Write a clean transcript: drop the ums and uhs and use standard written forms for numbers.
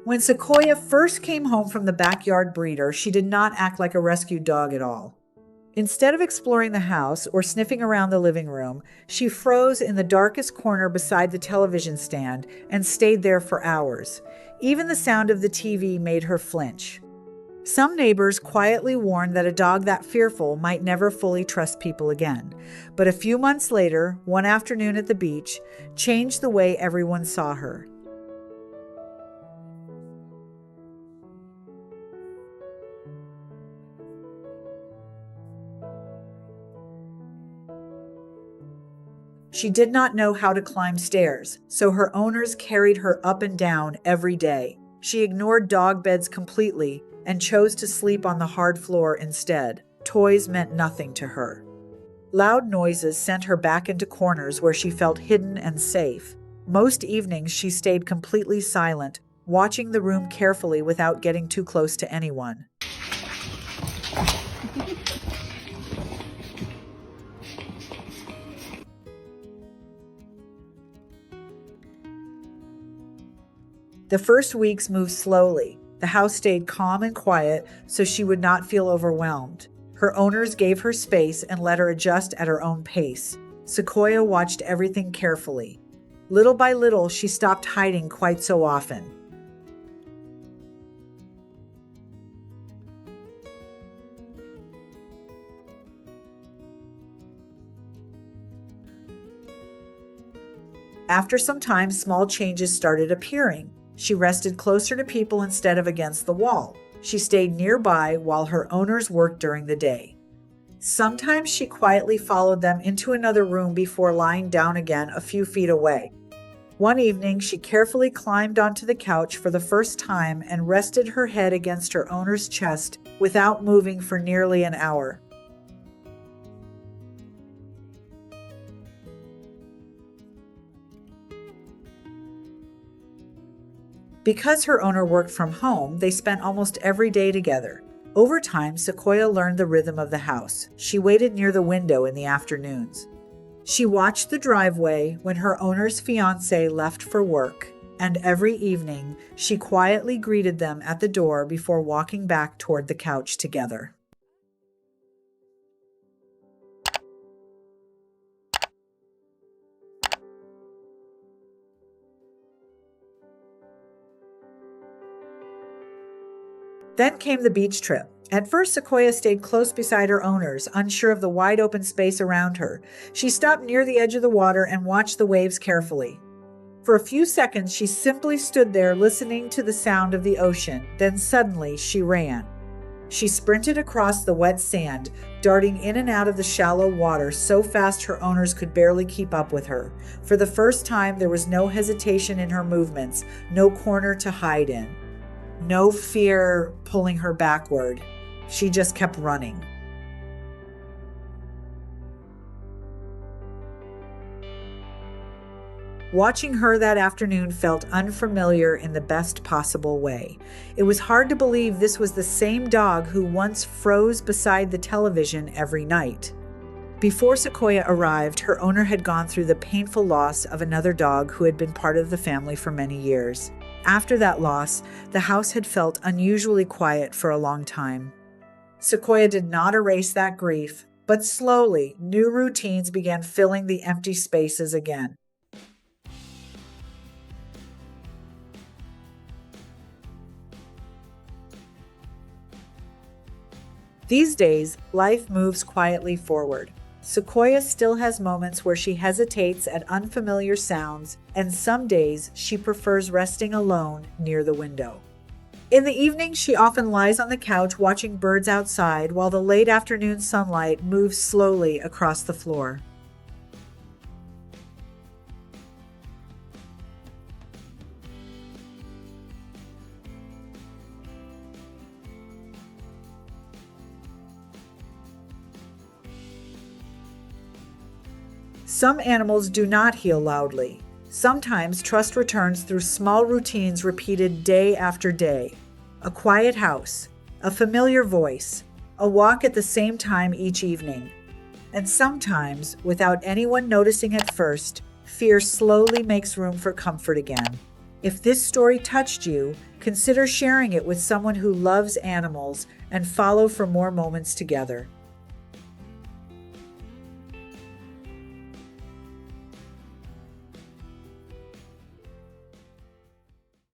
When Sequoia first came home from the backyard breeder, she did not act like a rescued dog at all. Instead of exploring the house or sniffing around the living room, she froze in the darkest corner beside the television stand and stayed there for hours. Even the sound of the TV made her flinch. Some neighbors quietly warned that a dog that fearful might never fully trust people again. But a few months later, one afternoon at the beach changed the way everyone saw her. She did not know how to climb stairs, so her owners carried her up and down every day. She ignored dog beds completely and chose to sleep on the hard floor instead. Toys meant nothing to her. Loud noises sent her back into corners where she felt hidden and safe. Most evenings she stayed completely silent, watching the room carefully without getting too close to anyone. The first weeks moved slowly. The house stayed calm and quiet so she would not feel overwhelmed. Her owners gave her space and let her adjust at her own pace. Sequoia watched everything carefully. Little by little, she stopped hiding quite so often. After some time, small changes started appearing. She rested closer to people instead of against the wall. She stayed nearby while her owners worked during the day. Sometimes she quietly followed them into another room before lying down again a few feet away. One evening, she carefully climbed onto the couch for the first time and rested her head against her owner's chest without moving for nearly an hour. Because her owner worked from home, they spent almost every day together. Over time, Sequoia learned the rhythm of the house. She waited near the window in the afternoons. She watched the driveway when her owner's fiancé left for work, and every evening she quietly greeted them at the door before walking back toward the couch together. Then came the beach trip. At first, Sequoia stayed close beside her owners, unsure of the wide open space around her. She stopped near the edge of the water and watched the waves carefully. For a few seconds, she simply stood there listening to the sound of the ocean. Then suddenly, she ran. She sprinted across the wet sand, darting in and out of the shallow water so fast her owners could barely keep up with her. For the first time, there was no hesitation in her movements, no corner to hide in. No fear pulling her backward. She just kept running. Watching her that afternoon felt unfamiliar in the best possible way. It was hard to believe this was the same dog who once froze beside the television every night. Before Sequoia arrived, her owner had gone through the painful loss of another dog who had been part of the family for many years. After that loss, the house had felt unusually quiet for a long time. Sequoia did not erase that grief, but slowly, new routines began filling the empty spaces again. These days, life moves quietly forward. Sequoia still has moments where she hesitates at unfamiliar sounds, and some days she prefers resting alone near the window. In the evening, she often lies on the couch watching birds outside while the late afternoon sunlight moves slowly across the floor. Some animals do not heal loudly. Sometimes trust returns through small routines repeated day after day. A quiet house, a familiar voice, a walk at the same time each evening. And sometimes, without anyone noticing at first, fear slowly makes room for comfort again. If this story touched you, consider sharing it with someone who loves animals and follow for more moments together.